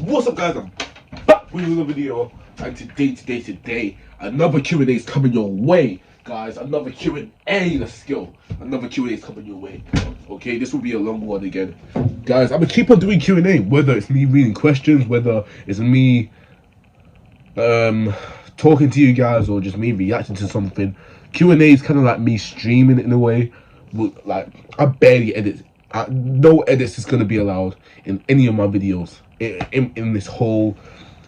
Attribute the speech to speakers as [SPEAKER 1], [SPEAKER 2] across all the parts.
[SPEAKER 1] What's up, guys? I'm back with another video, and today, another Q&A is coming your way, guys. Another Q&A. Let's go. Another Q&A is coming your way. Okay, this will be a long one again, guys. I'm gonna keep on doing Q&A, whether it's me reading questions, whether it's me talking to you guys, or just me reacting to something. Q&A is kind of like me streaming in a way. Like, I barely edit. No edits is gonna be allowed in any of my videos in this whole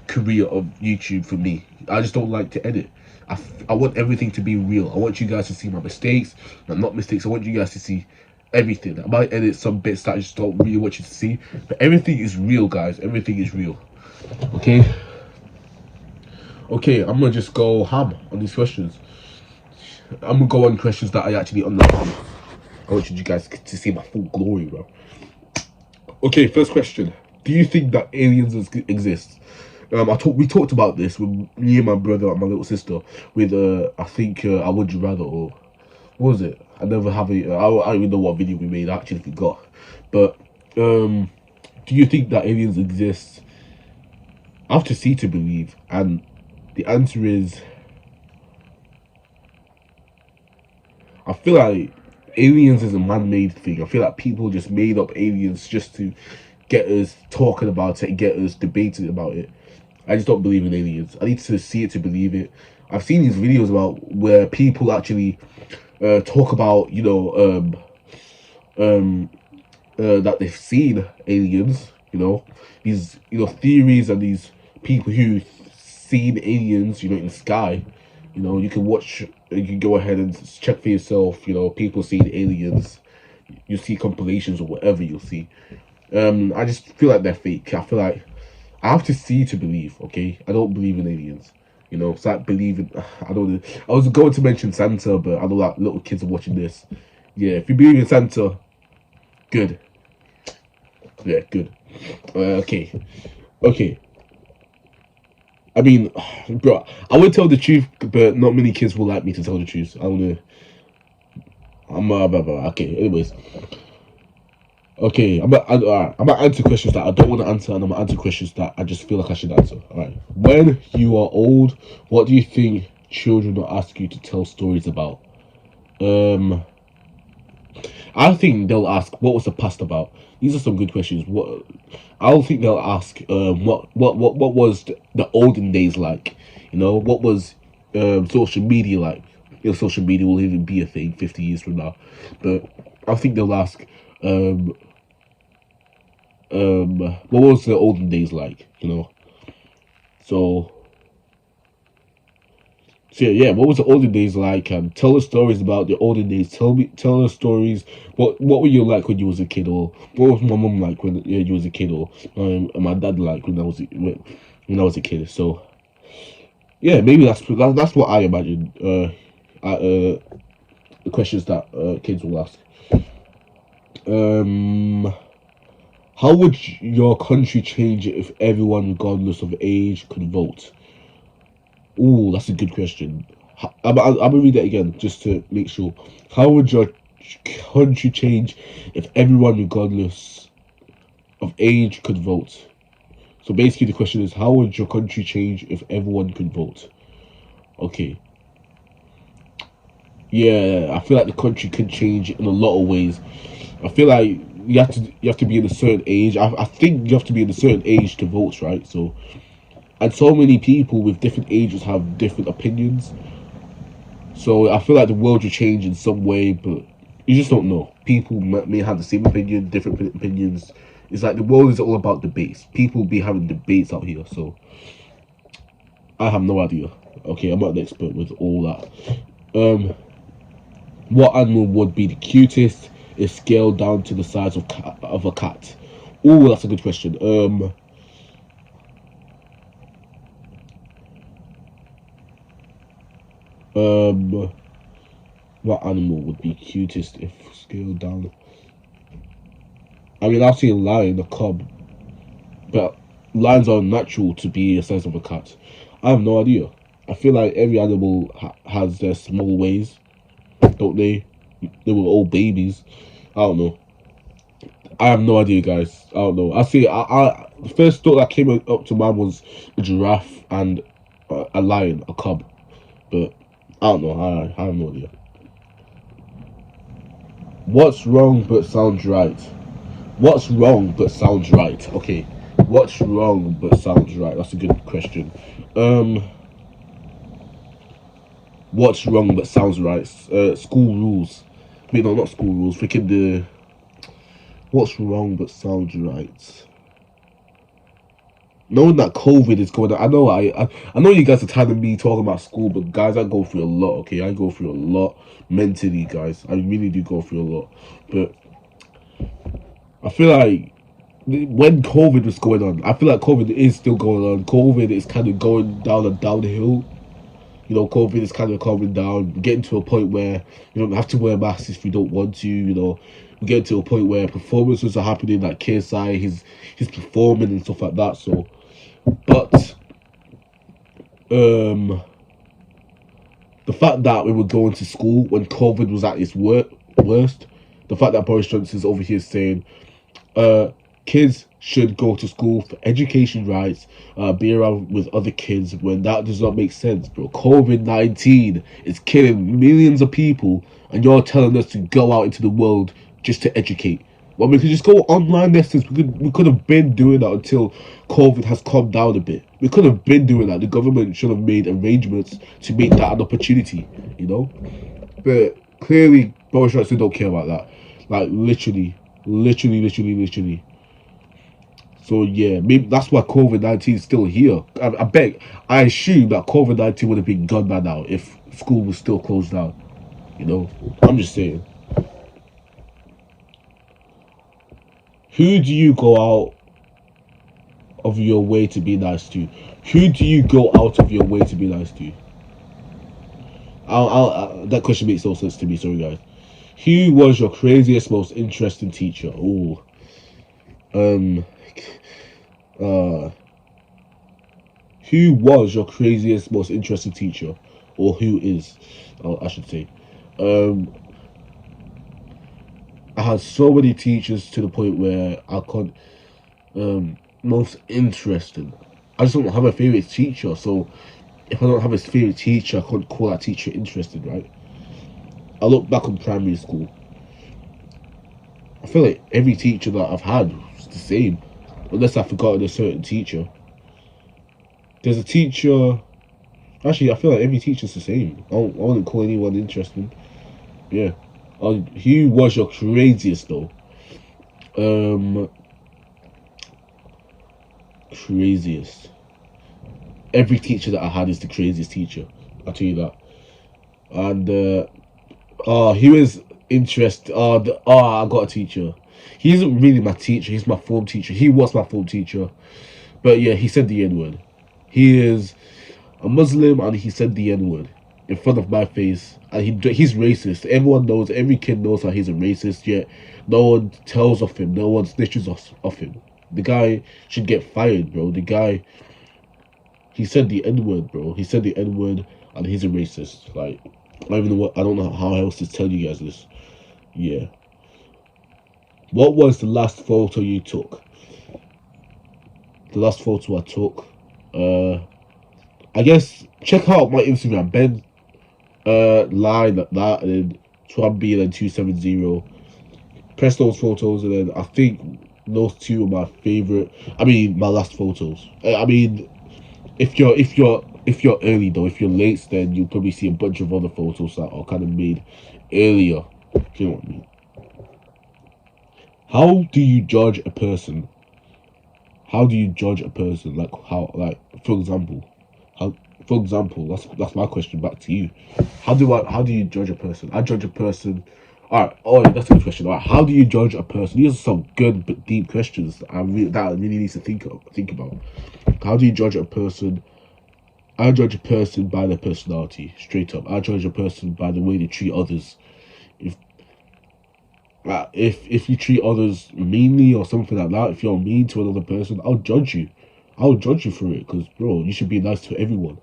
[SPEAKER 1] career of YouTube for me. I just don't like to edit. I want everything to be real. I want you guys to see my mistakes, not mistakes. I want you guys to see everything. I might edit some bits that I just don't really want you to see, but everything is real, guys. Everything is real. Okay, I'm gonna just go ham on these questions. I'm gonna go on questions that I actually understand. I want you guys to see my full glory, bro. Okay, first question. Do you think that aliens exist? We talked about this with me and my brother and my little sister with I think I Would You Rather, or what was it? I never have it. I don't even know what video we made. I actually forgot. But do you think that aliens exist? I have to see to believe, and the answer is I feel like aliens is a man-made thing. I feel like people just made up aliens just to get us talking about it and get us debating about it. I just don't believe in aliens. I need to see it to believe it. I've seen these videos about where people actually talk about, that they've seen aliens, these, theories, and these people who seen aliens, in the sky. You can watch, you can go ahead and check for yourself, people seeing aliens. You see compilations or whatever you'll see. I just feel like they're fake. I feel like I have to see to believe, okay? I don't believe in aliens. It's like believing, I don't know. I was going to mention Santa, but I know that little kids are watching this. Yeah, if you believe in Santa, good. Yeah, good. Okay. I mean, bro, I would tell the truth, but not many kids will like me to tell the truth. I don't know. Okay, anyways. Okay, I'm gonna answer questions that I don't want to answer, and I'm gonna answer questions that I just feel like I should answer. Alright. When you are old, what do you think children will ask you to tell stories about? I think they'll ask, what was the past about? These are some good questions. I don't think they'll ask what was the olden days like? What was social media like? If social media will even be a thing 50 years from now. But I think they'll ask what was the olden days like? So yeah, what was the olden days like? Tell us stories about the olden days. Tell us stories. What were you like when you was a kid, or what was my mom like when you was a kid, or my dad like when I was a kid. So yeah, maybe that's what I imagine. The questions that kids will ask. How would your country change if everyone, regardless of age, could vote? Ooh, that's a good question. I'm gonna read that again just to make sure. How would your country change if everyone, regardless of age, could vote? So basically, the question is, how would your country change if everyone could vote? Okay. Yeah, I feel like the country could change in a lot of ways. I feel like you have to be in a certain age. I think you have to be in a certain age to vote, right? So. And so many people with different ages have different opinions. So I feel like the world will change in some way, but you just don't know. People may have the same opinion, different opinions. It's like the world is all about debates. People be having debates out here, so I have no idea. Okay, I'm not an expert with all that. What animal would be the cutest if scaled down to the size of a cat? Oh, that's a good question. What animal would be cutest if scaled down? I mean, I've seen a lion, a cub, but lions are natural to be the size of a cat. I have no idea. I feel like every animal has their small ways, don't they? They were all babies. I don't know. I have no idea, guys. I don't know. I see. The first thought that came up to mind was a giraffe and a lion, a cub. But I don't know. I have no idea. What's wrong but sounds right? What's wrong but sounds right? Okay. What's wrong but sounds right? That's a good question. What's wrong but sounds right? School rules. Wait, no, not school rules. Freaking the. What's wrong but sounds right? Knowing that COVID is going on, I know you guys are tired of me talking about school, but guys, I go through a lot. Okay, I go through a lot mentally, guys. I really do go through a lot, but I feel like when COVID was going on, I feel like COVID is still going on. COVID is kind of going down a downhill. You know, COVID is kind of calming down, getting to a point where you don't have to wear masks if you don't want to. You know, we're getting to a point where performances are happening. Like KSI, he's performing and stuff like that. So, but the fact that we were going to school when COVID was at its worst, the fact that Boris Johnson is over here saying, kids should go to school for education rights, be around with other kids, when that does not make sense, bro. COVID-19 is killing millions of people, and you're telling us to go out into the world just to educate. Well, we could just go online lessons. We could have been doing that until COVID has calmed down a bit. We could have been doing that. The government should have made arrangements to make that an opportunity, you know. But clearly, Boris Johnson don't care about that. Like literally. So yeah, maybe that's why COVID-19 is still here. I assume that COVID-19 would have been gone by now if school was still closed down. You know, I'm just saying. Who do you go out of your way to be nice to? Who do you go out of your way to be nice to? That question makes no sense to me. Sorry, guys. Who was your craziest, most interesting teacher? Oh, who was your craziest, most interesting teacher, or who is? I should say. I had so many teachers to the point where I can't. Most interesting. I just don't have a favorite teacher, so if I don't have a favorite teacher, I can't call that teacher interesting, right? I look back on primary school. I feel like every teacher that I've had was the same, unless I've forgotten a certain teacher. There's a teacher. Actually, I feel like every teacher's the same. I wouldn't call anyone interesting. Yeah. Who was your craziest though? Craziest. Every teacher that I had is the craziest teacher. I'll tell you that. And he was interested. I got a teacher. He isn't really my teacher. He's my form teacher. He was my form teacher. But yeah, he said the N word. He is a Muslim and he said the N word in front of my face. And he's racist. Everyone knows. Every kid knows that he's a racist. Yet no one tells of him. No one snitches off him. The guy should get fired, bro. The guy. He said the N word, bro. He said the N word, and he's a racist. Like, I don't know how else to tell you guys this. Yeah. What was the last photo you took? The last photo I took. I guess check out my Instagram, Ben. Line that, and then Twabby, and then 270. Press those photos, and then I think those two are my favorite. I mean, my last photos. I mean, if you're early though, if you're late, then you'll probably see a bunch of other photos that are kind of made earlier. You know what I mean? How do you judge a person? How do you judge a person? Like for example, that's my question back to you. How do you judge a person? I judge a person. All right. Oh, that's a good question. All right. How do you judge a person? These are some good but deep questions that I really need to think about. How do you judge a person? I judge a person by their personality, straight up. I judge a person by the way they treat others. If you treat others meanly or something like that, if you're mean to another person, I'll judge you. I'll judge you for it, because bro, you should be nice to everyone,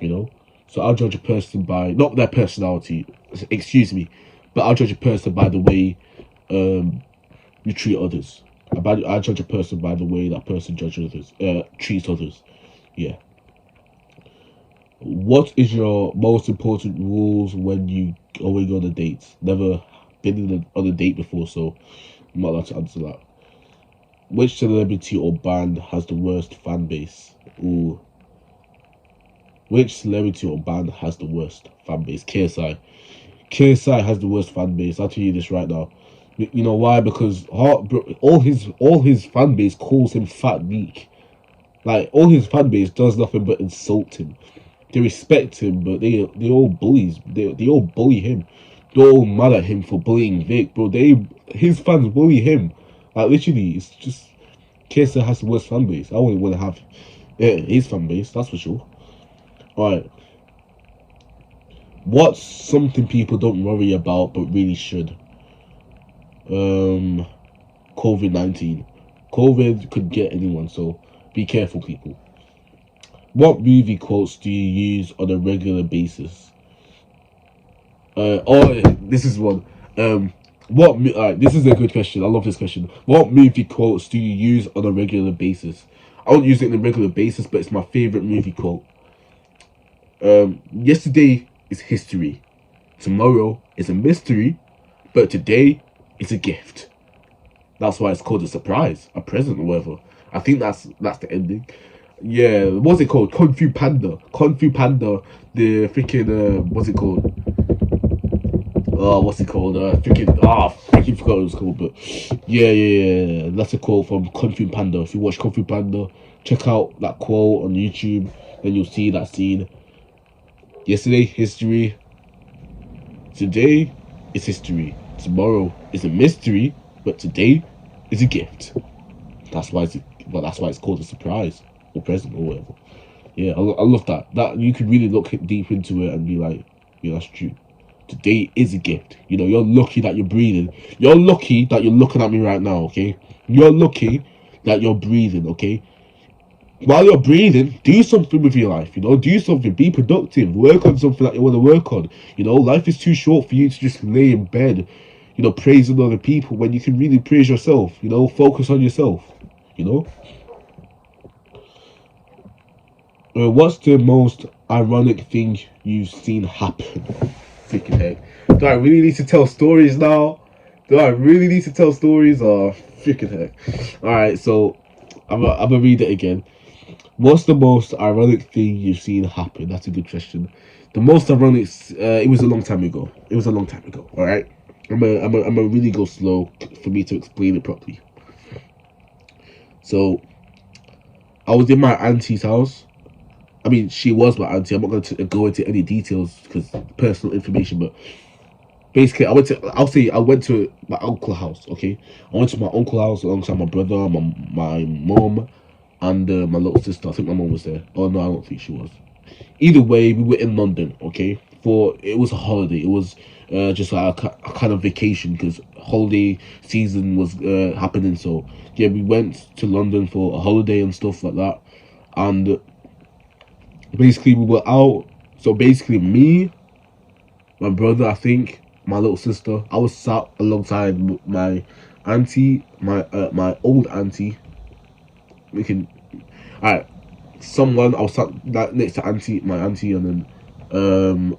[SPEAKER 1] you know. So I'll judge a person by not their personality, excuse me, but I'll judge a person by the way you treat others. I judge a person by the way that person judges others, treats others. Yeah. What is your most important rules when you going on a date? Never been on a date before, so I'm not allowed to answer that. Which celebrity or band has the worst fan base? Ooh. Which celebrity or band has the worst fan base? KSI. KSI has the worst fan base. I'll tell you this right now. You know why? Because all his fan base calls him Fat Meek. Like all his fan base does nothing but insult him. They respect him, but they all bullies. They all bully him. They're all mad at him for bullying Vic, bro. His fans bully him. Like literally, it's just KSI has the worst fan base. I wouldn't want to have his fan base. That's for sure. All right. What's something people don't worry about but really should? COVID-19. COVID could get anyone, so be careful, people. What movie quotes do you use on a regular basis? This is one. This is a good question. I love this question. What movie quotes do you use on a regular basis? I don't use it on a regular basis, but it's my favorite movie quote. Yesterday is history. Tomorrow is a mystery, but today is a gift. That's why it's called a surprise, a present, or whatever. I think that's the ending. Yeah, what's it called? Kung Fu Panda. Kung Fu Panda. The freaking what's it called? What's it called? Freaking forgot what it was called. But yeah. That's a quote from Kung Fu Panda. If you watch Kung Fu Panda, check out that quote on YouTube. Then you'll see that scene. Yesterday, history. Today is history. Tomorrow is a mystery, but today is a gift. That's why it's called a surprise or present or whatever. Yeah, I love that. That you could really look deep into it and be like, yeah, that's true. Today is a gift. You know, you're lucky that you're breathing. You're lucky that you're looking at me right now, okay? You're lucky that you're breathing, okay? While you're breathing, do something with your life, you know? Do something. Be productive. Work on something that you want to work on. You know, life is too short for you to just lay in bed, you know, praising other people when you can really praise yourself, you know? Focus on yourself, you know? What's the most ironic thing you've seen happen? Freaking heck. Do I really need to tell stories now? Do I really need to tell stories? Oh, freaking heck. Alright, so I'm gonna read it again. What's the most ironic thing you've seen happen? That's a good question. The most ironic, it was a long time ago. Alright? I'm gonna really go slow for me to explain it properly. So, I was in my auntie's house. I mean, she was my auntie. I'm not going to go into any details because personal information, but basically, I went to my uncle's house. Okay, I went to my uncle's house alongside my brother, my mom, and my little sister. I think my mom was there. Oh no, I don't think she was. Either way, we were in London. Okay, it was a holiday. It was just like a kind of vacation because holiday season was happening. So yeah, we went to London for a holiday and stuff like that, and basically we were out. So basically me, my brother, I think my little sister, I was sat alongside my auntie, my old auntie. We can, all right, someone, I was sat next to my auntie, and then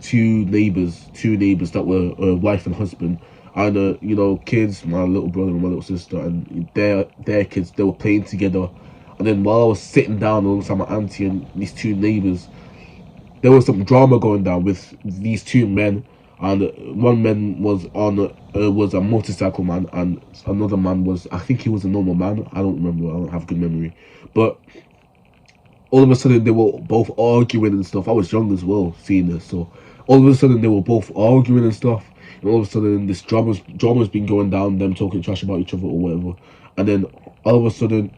[SPEAKER 1] two neighbors that were wife and husband, and you know, kids, my little brother and my little sister, and their kids, they were playing together. And then while I was sitting down alongside my auntie and these two neighbors, there was some drama going down with these two men, and one man was was a motorcycle man, and another man was, I think he was a normal man. I don't remember. I don't have good memory, but all of a sudden they were both arguing and stuff. I was young as well, seeing this, so all of a sudden they were both arguing and stuff. And all of a sudden this drama's been going down, them talking trash about each other or whatever. And then all of a sudden,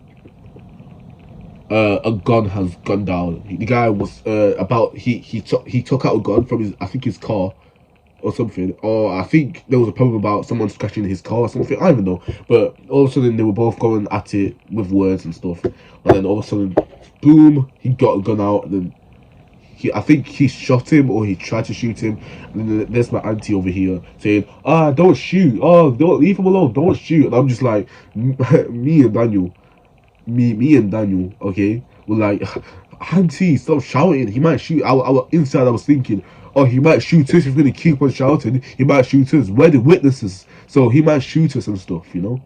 [SPEAKER 1] a gun has gone down. The guy was he took out a gun from his car or something, or I think there was a problem about someone scratching his car or something. I don't even know. But all of a sudden they were both going at it with words and stuff, and then all of a sudden, boom, he got a gun out, and then I think he shot him or he tried to shoot him. And then there's my auntie over here saying, don't shoot. Oh, don't leave him alone. Don't shoot. And I'm just like, me and Daniel, me and Daniel, okay, were like, auntie, stop shouting. He might shoot. Inside, I was thinking, oh, he might shoot us if we keep on shouting. He might shoot us. We're the witnesses, so he might shoot us and stuff. You know,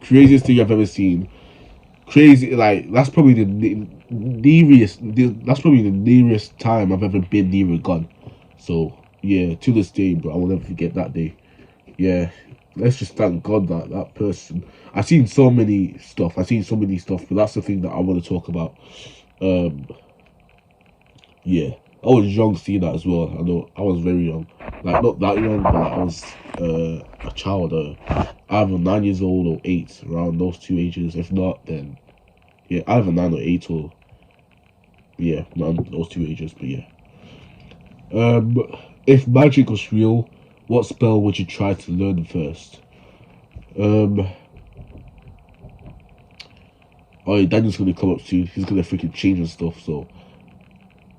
[SPEAKER 1] craziest thing I've ever seen. Crazy, like that's probably the nearest. That's probably the nearest time I've ever been near a gun. So yeah, to this day, bro, I will never forget that day. Yeah, let's just thank God that that person. I've seen so many stuff. I've seen so many stuff, but that's the thing that I want to talk about. Um, yeah, I was young seeing that as well. I know I was very young, like not that young, but like, I was a child, either 9 years old or 8, around those two ages. If not, then yeah, either 9 or 8 or yeah, around those two ages. But yeah, if magic was real, what spell would you try to learn first? Oh, Daniel's gonna come up soon. He's gonna freaking change and stuff. So,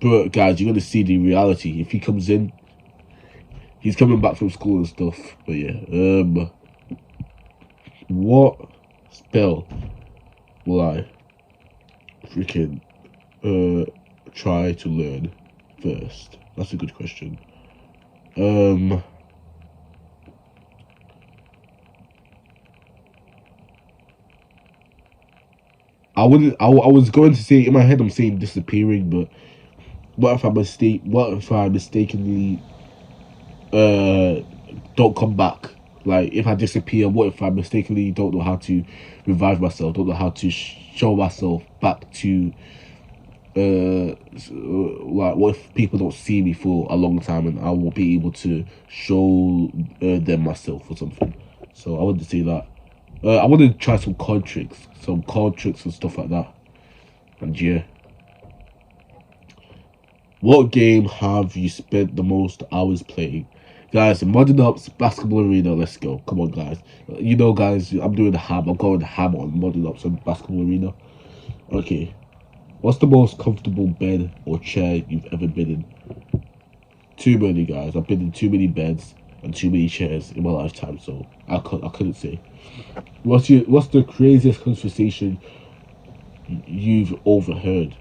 [SPEAKER 1] but guys, you're gonna see the reality. If he comes in, he's coming back from school and stuff. But yeah, what spell will I freaking try to learn first? That's a good question. I wouldn't. I was going to say in my head. I'm saying disappearing, but what if I mistake? What if I mistakenly don't come back? Like if I disappear, what if I mistakenly don't know how to revive myself? Don't know how to show myself back to like what if people don't see me for a long time and I won't be able to show them myself or something? So I wanted to say that. I want to try some card tricks, and stuff like that. And yeah, what game have you spent the most hours playing? Guys, Modern Ops Basketball Arena, let's go. Come on, guys. You know, guys, I'm doing the ham. I'm going the ham on Modern Ops and Basketball Arena. Okay. What's the most comfortable bed or chair you've ever been in? Too many, guys. I've been in too many beds and too many chairs in my lifetime, so I couldn't say. What's the craziest conversation you've overheard?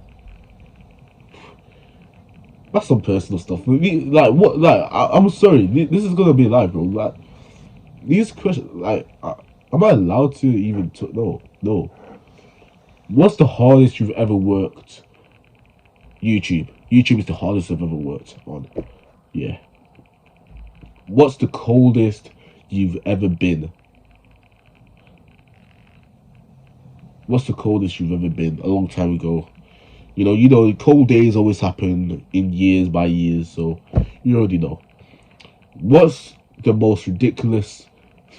[SPEAKER 1] That's some personal stuff. Like what? Like I'm sorry. This is gonna be live, bro. Like these questions. Like, am I allowed to even? No, no. What's the hardest you've ever worked? YouTube. YouTube is the hardest I've ever worked on. Yeah. What's the coldest you've ever been? What's the coldest you've ever been? A long time ago. You know, cold days always happen in years by years, so you already know. What's the most ridiculous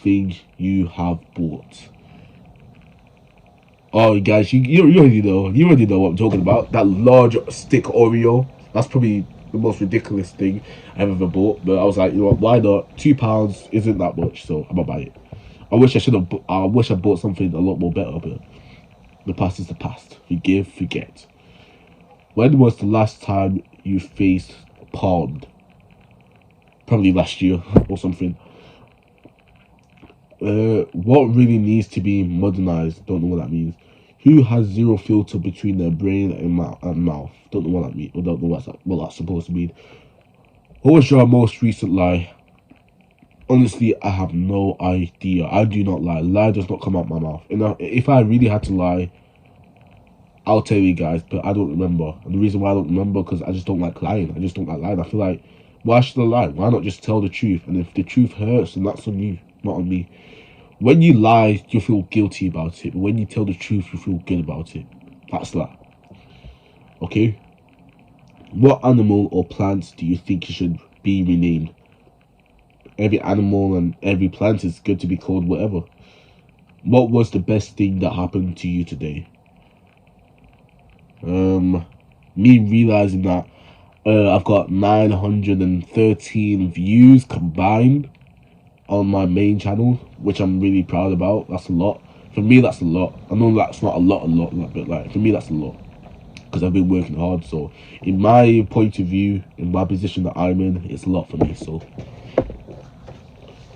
[SPEAKER 1] thing you have bought? Oh, guys, you already know. You already know what I'm talking about. That large stick Oreo. That's probably the most ridiculous thing I've ever bought. But I was like, you know what? Why not? £2 isn't that much, so I'm gonna buy it. I wish I bought something a lot more better, but the past is the past. Forgive, forget. When was the last time you faced palmed? Probably last year or something. What really needs to be modernized? Don't know what that means. Who has zero filter between their brain and mouth? Don't know what that means. I don't know what that's supposed to mean. What was your most recent lie? Honestly, I have no idea. I do not lie. Lie does not come out my mouth. And if I really had to lie, I'll tell you guys, but I don't remember. And the reason why I don't remember, because I just don't like lying. I just don't like lying. I feel like, why should I lie? Why not just tell the truth? And if the truth hurts, then that's on you, not on me. When you lie, you feel guilty about it. But when you tell the truth, you feel good about it. That's that. Okay? What animal or plant do you think should be renamed? Every animal and every plant is good to be called whatever. What was the best thing that happened to you today? Me realizing that I've got 913 views combined on my main channel, which I'm really proud about. That's a lot. For me, that's a lot. I know that's not a lot, but like for me, that's a lot. because I've been working hard. So in my point of view, in my position that I'm in, it's a lot for me. So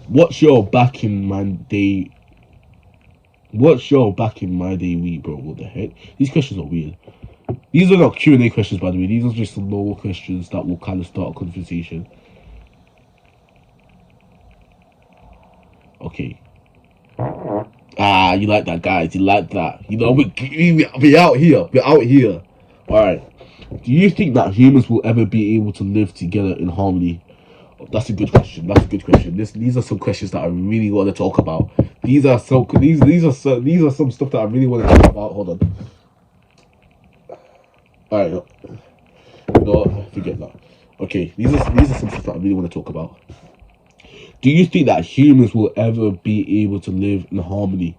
[SPEAKER 1] what's your back in my day? What's your back in my day week, bro? What the heck? These questions are weird. These are not Q&A questions, by the way. These are just some normal questions that will kind of start a conversation. Okay. Ah, you like that, guys. You like that. You know, we out here. We're out here. Alright. Do you think that humans will ever be able to live together in harmony? That's a good question. That's a good question. These are some questions that I really want to talk about. These are some stuff that I really want to talk about. Hold on. Alright, no, forget that. Okay, these are some stuff that I really want to talk about. Do you think that humans will ever be able to live in harmony?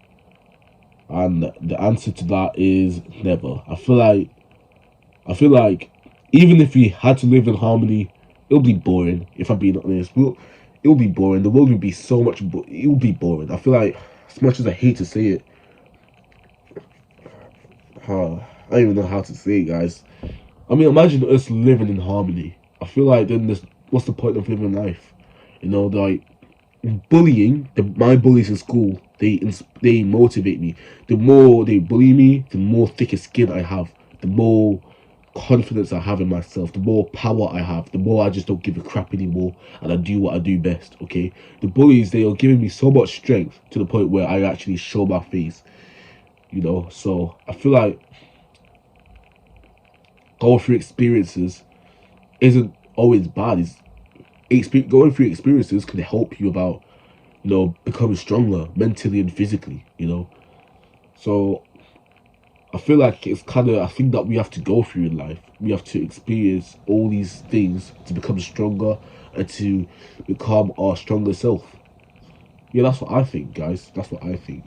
[SPEAKER 1] And the answer to that is never. I feel like even if we had to live in harmony, it'll be boring. If I'm being honest, it'll be boring. The world would be so much. It will be boring. I feel like, as much as I hate to say it, I don't even know how to say it, guys. I mean, imagine us living in harmony. I feel like then what's the point of living life? You know, like bullying. My bullies in school, they motivate me. The more they bully me, the more thicker skin I have. The more confidence I have in myself, the more power I have, the more I just don't give a crap anymore and I do what I do best. Okay, the bullies, they are giving me so much strength to the point where I actually show my face. You know, so I feel like going through experiences isn't always bad. Going through experiences can help you about, becoming stronger mentally and physically. So I feel like it's kind of a thing that we have to go through in life. We have to experience all these things to become stronger and to become our stronger self. Yeah, that's what I think, guys. That's what I think.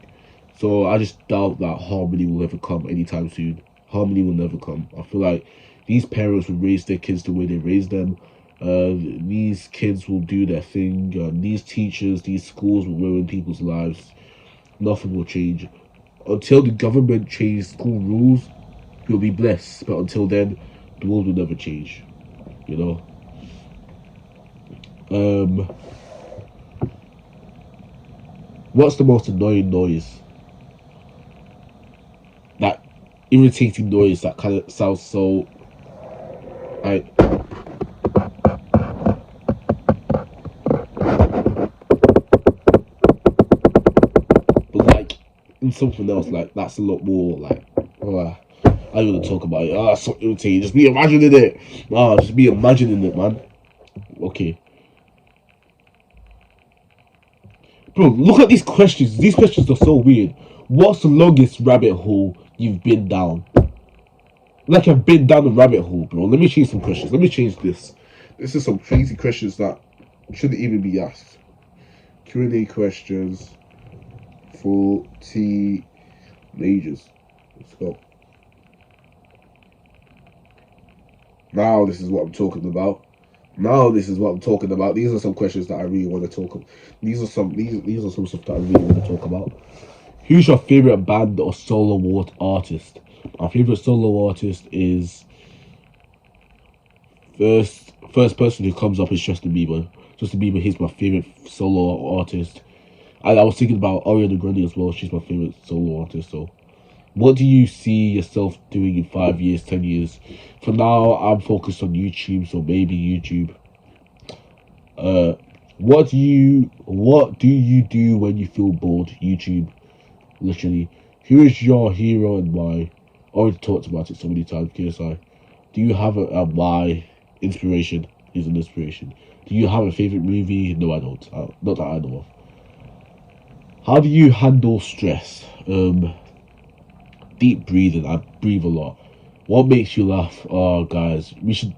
[SPEAKER 1] So I just doubt that harmony will ever come anytime soon. Harmony will never come. I feel like these parents will raise their kids the way they raise them. These kids will do their thing. These teachers, these schools will ruin people's lives. Nothing will change. Until the government changes school rules, you'll be blessed. But until then, the world will never change. You know. What's the most annoying noise? That irritating noise that kind of sounds so. But like in something else, like that's a lot more like. I don't want to talk about it. It's so irritating. Just be imagining it. Just be imagining it, man. Okay. Bro, look at these questions. These questions are so weird. What's the longest rabbit hole you've been down? Like I've been down the rabbit hole, bro. Let me change some questions. Let me change this. This is some crazy questions that shouldn't even be asked. Q&A questions for teenagers. Let's go. Now this is what I'm talking about. These are some questions that I really want to talk about. These are some stuff that I really want to talk about. Who's your favorite band or solo artist? My favorite solo artist is first person who comes up is Justin Bieber. Justin Bieber, he's my favorite solo artist. And I was thinking about Ariana Grande as well. She's my favorite solo artist. So, what do you see yourself doing in 5 years, 10 years? For now, I'm focused on YouTube, so maybe YouTube. What do you do when you feel bored? YouTube, literally. Who is your hero and why? I already talked about it so many times. KSI, do you have a why? Inspiration is an inspiration. Do you have a favorite movie? No, I don't. Not that I know of. How do you handle stress? Deep breathing. I breathe a lot. What makes you laugh? Oh, guys, we should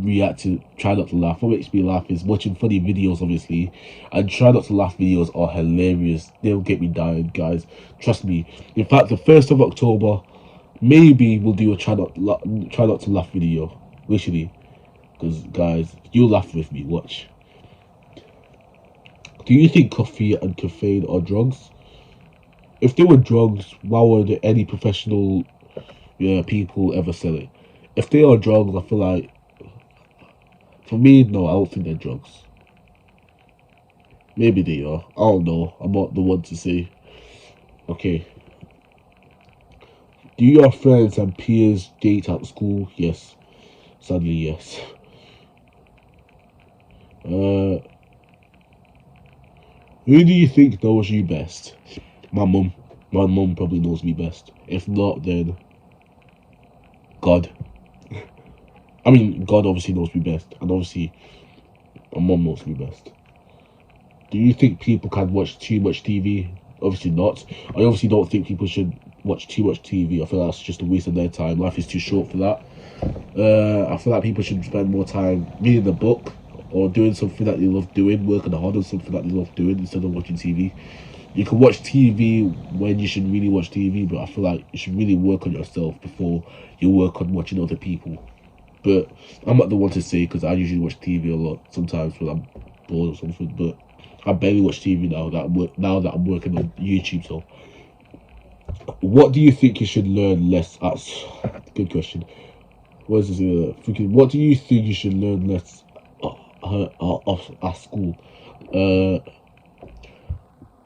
[SPEAKER 1] react to try not to laugh. What makes me laugh is watching funny videos, obviously, and try not to laugh videos are hilarious. They'll get me dying, guys. Trust me. In fact, the 1st of October, maybe we'll do a try not to laugh video, literally, because guys, you'll laugh with me. Watch. Do you think coffee and caffeine are drugs? If they were drugs, why would any professional people ever sell it? If they are drugs, I feel like, for me, no, I don't think they're drugs. Maybe they are. I don't know. I'm not the one to say. Okay. Do your friends and peers date at school? Yes. Sadly, yes. Uh, who do you think knows you best? My mum. My mum probably knows me best. If not, then God. I mean, God obviously knows me best, and obviously my mum knows me best. Do you think people can watch too much TV? Obviously not. I obviously don't think people should watch too much TV. I feel that's just a waste of their time. Life is too short for that. I feel like people should spend more time reading a book or doing something that they love doing, working hard on something that they love doing instead of watching TV. You can watch TV when you should really watch TV, but I feel like you should really work on yourself before you work on watching other people. But I'm not the one to say because I usually watch TV a lot sometimes when I'm bored or something. But I barely watch TV now that I'm working on YouTube. So, what do you think you should learn less at? Good question. What is this? What do you think you should learn less at school? Uh,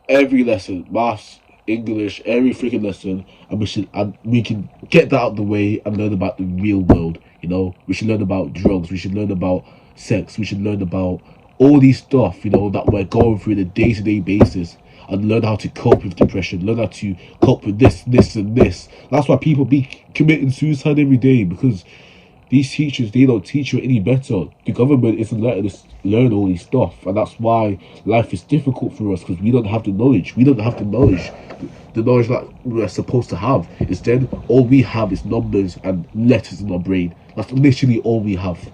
[SPEAKER 1] every lesson, maths, English, every freaking lesson, and we can get that out of the way and learn about the real world. You know, we should learn about drugs. We should learn about sex. We should learn about all these stuff. You know that we're going through the day-to-day basis, and learn how to cope with depression. Learn how to cope with this, and this. That's why people be committing suicide every day because these teachers, they don't teach you any better. The government isn't letting us learn all these stuff, and that's why life is difficult for us because we don't have the knowledge. We don't have the knowledge that we're supposed to have. Instead, all we have is numbers and letters in our brain. That's literally all we have.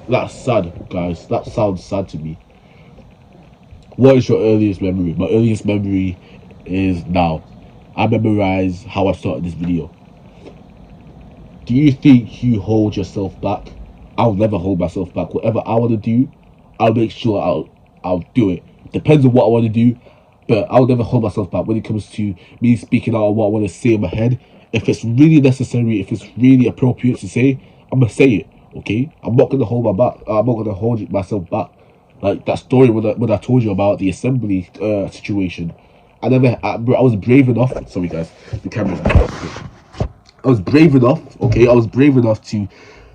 [SPEAKER 1] That's sad, guys. That sounds sad to me. What is your earliest memory? My earliest memory is now. I memorize how I started this video. Do you think you hold yourself back? I'll never hold myself back. Whatever I want to do, I'll make sure I'll do it. Depends on what I want to do, but I'll never hold myself back when it comes to me speaking out on what I want to say in my head. If it's really necessary, if it's really appropriate to say, I'm gonna say it. Okay, I'm not gonna hold my back. I'm not gonna hold myself back. Like that story when I told you about the assembly situation. I was brave enough. Sorry, guys, the camera's. I was brave enough, okay? I was brave enough to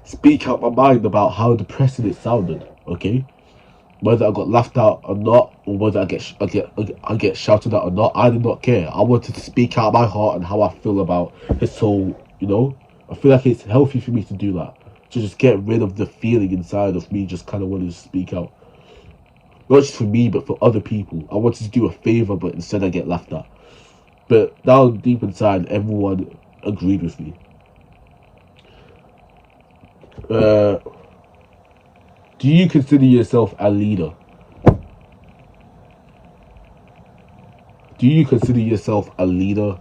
[SPEAKER 1] speak out my mind about how depressing it sounded, okay? Whether I got laughed out or not, or whether I get shouted at or not, I did not care. I wanted to speak out my heart and how I feel about this whole, you know? I feel like it's healthy for me to do that. To just get rid of the feeling inside of me just kind of wanting to speak out. Not just for me, but for other people. I wanted to do a favour, but instead I get laughed at. But down deep inside, everyone agreed with me. Do you consider yourself a leader? Do you consider yourself a leader?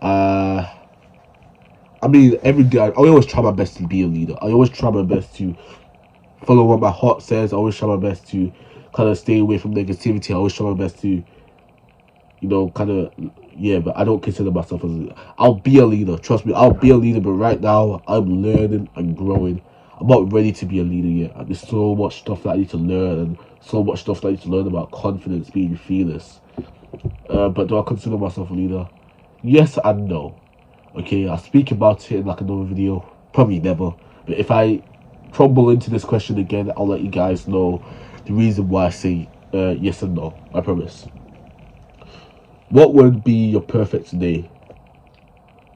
[SPEAKER 1] I mean, every day I always try my best to be a leader. I always try my best to follow what my heart says. I always try my best to kind of stay away from negativity. I always try my best to, kind of, yeah, but I don't consider myself as a leader. I'll be a leader, trust me, I'll be a leader, but right now, I'm learning and growing. I'm not ready to be a leader yet. There's so much stuff that I need to learn, and so much stuff that I need to learn about confidence, being fearless. But do I consider myself a leader? Yes and no. Okay, I'll speak about it in like another video. Probably never. But if I crumble into this question again, I'll let you guys know the reason why I say yes and no. I promise. What would be your perfect day?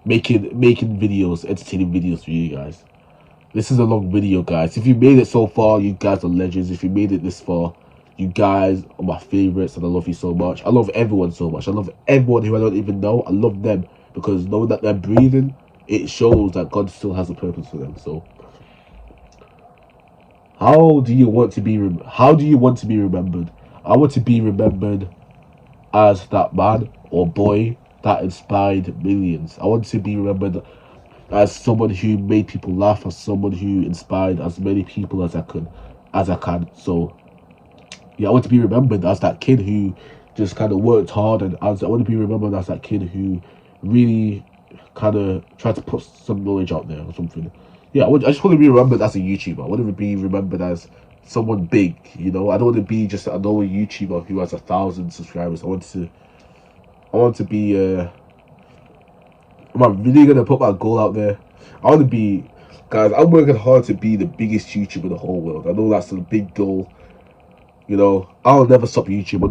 [SPEAKER 1] Making videos, entertaining videos for you guys. This is a long video, guys. If you made it so far, you guys are legends. If you made it this far, you guys are my favorites, and I love you so much. I love everyone so much. I love everyone who I don't even know. I love them because knowing that they're breathing, it shows that God still has a purpose for them. So, how do you want to be remembered? I want to be remembered as that man or boy that inspired millions. I want to be remembered as someone who made people laugh, as someone who inspired as many people as I can. So yeah, I want to be remembered as that kid who just kind of worked hard, and I want to be remembered as that kid who really kind of tried to put some knowledge out there or something. Yeah, I just want to be remembered as a YouTuber. I want to be remembered as someone big. You know, I don't want to be just another YouTuber who has 1,000 subscribers. I want to be. Am I really gonna put my goal out there? I want to be, guys. I'm working hard to be the biggest YouTuber in the whole world. I know that's a big goal. You know, I'll never stop YouTube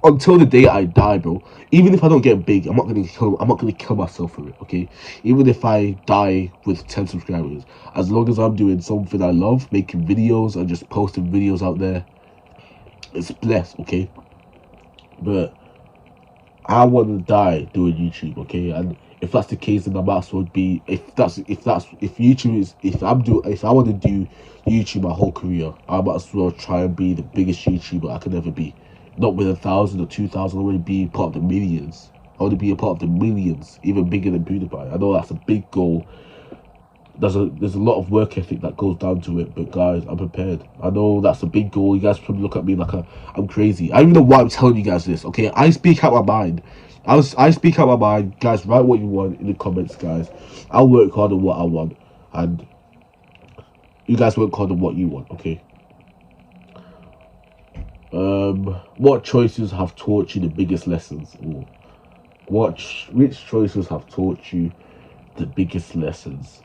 [SPEAKER 1] until the day I die, bro. Even if I don't get big, I'm not gonna kill myself for it. Okay, even if I die with 10 subscribers, as long as I'm doing something I love, making videos and just posting videos out there, it's blessed. Okay, but I want to die doing YouTube, okay? And if that's the case, then I might as well be. If YouTube is if I want to do YouTube my whole career, I might as well try and be the biggest YouTuber I could ever be. Not with 1,000 or 2,000. I want to be part of the millions. I want to be a part of the millions, even bigger than PewDiePie. I know that's a big goal. There's a lot of work ethic that goes down to it, but guys, I'm prepared. I know that's a big goal. You guys probably look at me like I'm crazy. I don't even know why I'm telling you guys this. Okay, I speak out my mind. I speak out my mind. Guys, write what you want in the comments, guys. I'll work hard on what I want, and you guys work hard on what you want. Okay. What choices have taught you the biggest lessons? Or which choices have taught you the biggest lessons?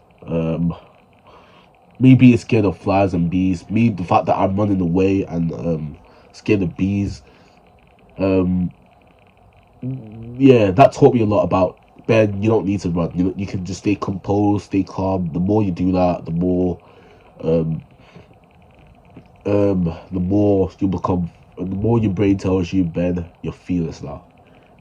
[SPEAKER 1] Me being scared of flies and bees, me the fact that I'm running away and scared of bees. Yeah, that taught me a lot about Ben. You don't need to run. You can just stay composed, stay calm. The more you do that, the more you become. The more your brain tells you, Ben, you're fearless now.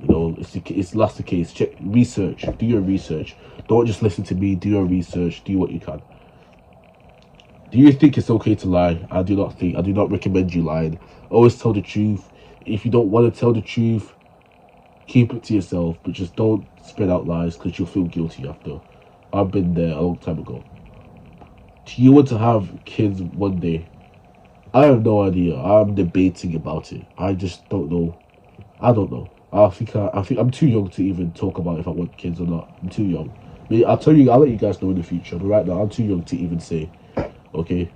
[SPEAKER 1] You know, that's the case. Check research. Do your research. Don't just listen to me. Do your research. Do what you can. Do you think it's okay to lie? I do not think. I do not recommend you lying. Always tell the truth. If you don't want to tell the truth, keep it to yourself. But just don't spread out lies because you'll feel guilty after. I've been there a long time ago. Do you want to have kids one day? I have no idea. I'm debating about it. I just don't know. I don't know. I think I'm too young to even talk about if I want kids or not. I'm too young. I'll tell you. I'll let you guys know in the future. But right now, I'm too young to even say. Okay.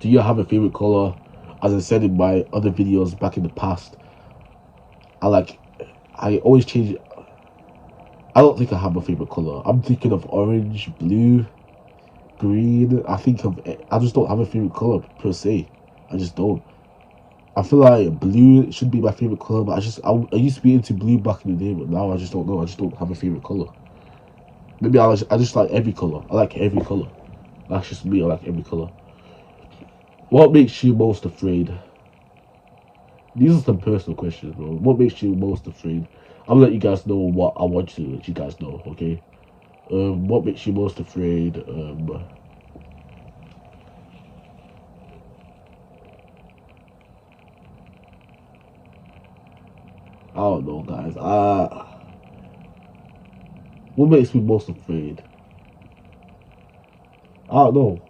[SPEAKER 1] Do you have a favorite color? As I said in my other videos back in the past, I always change. I don't think I have a favorite color. I'm thinking of orange, blue, green. I just don't have a favorite color per se. I just don't. I feel like blue should be my favorite color, but I used to be into blue back in the day, but now I just don't know. I just don't have a favorite color. Maybe I just like every color. I like every color. That's just me. I like every color. What makes you most afraid? These are some personal questions, bro. What makes you most afraid? I'm gonna let you guys know what I want to let you guys know, okay? What makes you most afraid? I don't know, guys. What makes me most afraid? I don't know,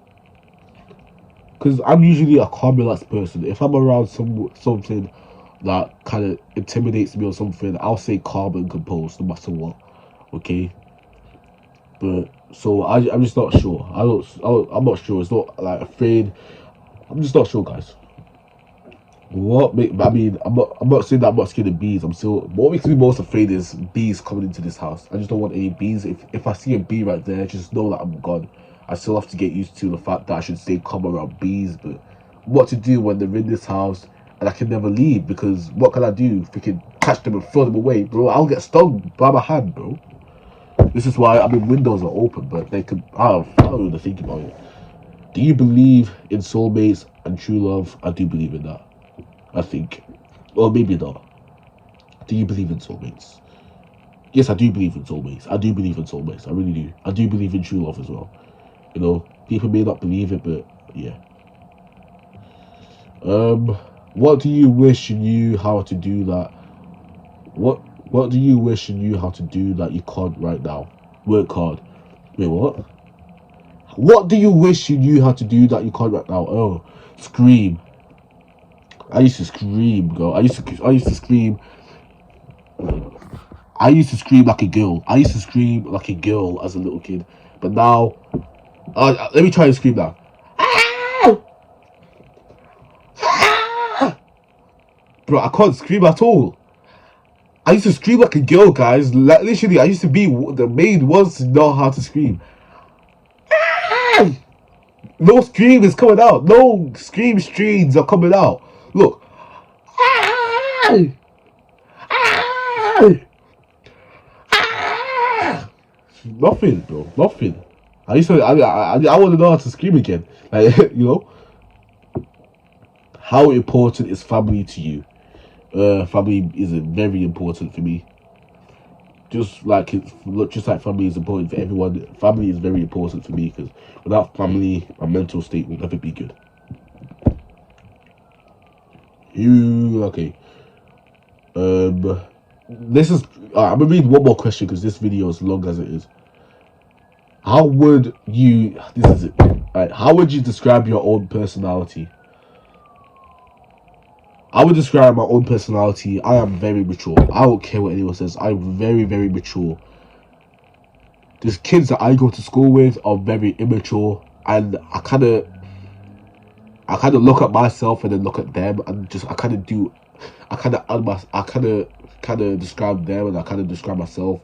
[SPEAKER 1] cause I'm usually a calm, relaxed person. If I'm around something that kind of intimidates me or something, I'll stay calm and composed no matter what. Okay, but so I'm just not sure. I'm not sure. It's not like afraid. I'm just not sure, guys. I'm not saying that I'm not scared of bees. I'm still. What makes me most afraid is bees coming into this house. I just don't want any bees. If I see a bee right there, just know that I'm gone. I still have to get used to the fact that I should stay calm around bees. But what to do when they're in this house and I can never leave? Because what can I do? If we can catch them and throw them away, bro, I'll get stung by my hand, bro. This is why windows are open, but they could. I don't even think about it. Do you believe in soulmates and true love? I do believe in that. I think. Or maybe not. Do you believe in soulmates? Yes, I do believe in soulmates. I do believe in soulmates. I really do. I do believe in true love as well. You know, people may not believe it, but yeah. What do you wish you knew how to do that? What do you wish you knew how to do that you can't right now? Work hard. Wait, what? What do you wish you knew how to do that you can't right now? Oh, scream. I used to scream, girl. I used to scream. I used to scream like a girl. I used to scream like a girl as a little kid. But now Let me try and scream now. Ah! Ah! Bro, I can't scream at all. I used to scream like a girl, guys. Like, literally, I used to be the main ones to know how to scream. Ah! No scream is coming out. No scream streams are coming out. Look. Ah! Ah! Ah! Nothing, bro. Nothing. I want to know how to scream again. Like, how important is family to you? Family is very important for me. Just like family is important for everyone. Family is very important for me because without family, my mental state will never be good. Okay. This is. I'm gonna read one more question because this video is long as it is. How would you? This is it. Right, how would you describe your own personality? I would describe my own personality. I am very mature. I don't care what anyone says. I'm very, very mature. These kids that I go to school with are very immature, and I kind of look at myself and then look at them, and I kind of describe them, and I kind of describe myself,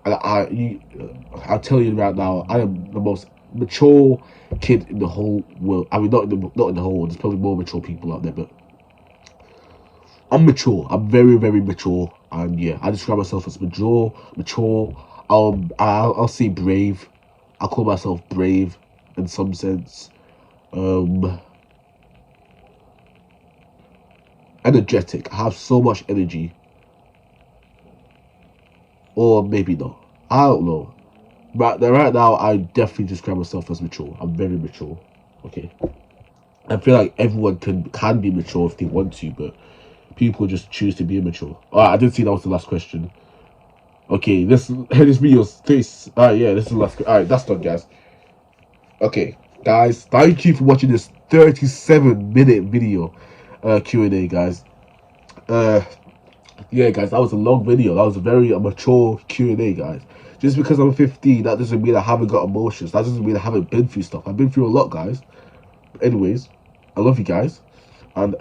[SPEAKER 1] and I'll tell you right now, I am the most mature kid in the whole world. I mean, not in the whole world. There's probably more mature people out there, but I'm mature. I'm very, very mature, and yeah, I describe myself as mature. I'll say brave. I call myself brave in some sense. Energetic. I have so much energy, or maybe not. I don't know. But right now, I definitely describe myself as mature. I'm very mature. Okay. I feel like everyone can be mature if they want to, but people just choose to be immature. Alright, I didn't see that was the last question. Okay, this video's this. Yeah, this is the last. Alright, that's done, guys. Okay, guys, thank you for watching this 37-minute video Q&A, guys. Yeah, guys, that was a long video. That was a very mature Q&A, guys. Just because I'm 15, that doesn't mean I haven't got emotions. That doesn't mean I haven't been through stuff. I've been through a lot, guys. But anyways, I love you guys, and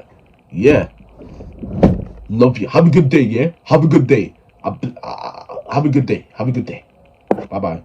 [SPEAKER 1] yeah. Love you. Have a good day, yeah? Have a good day. Have a good day. Have a good day. Bye-bye.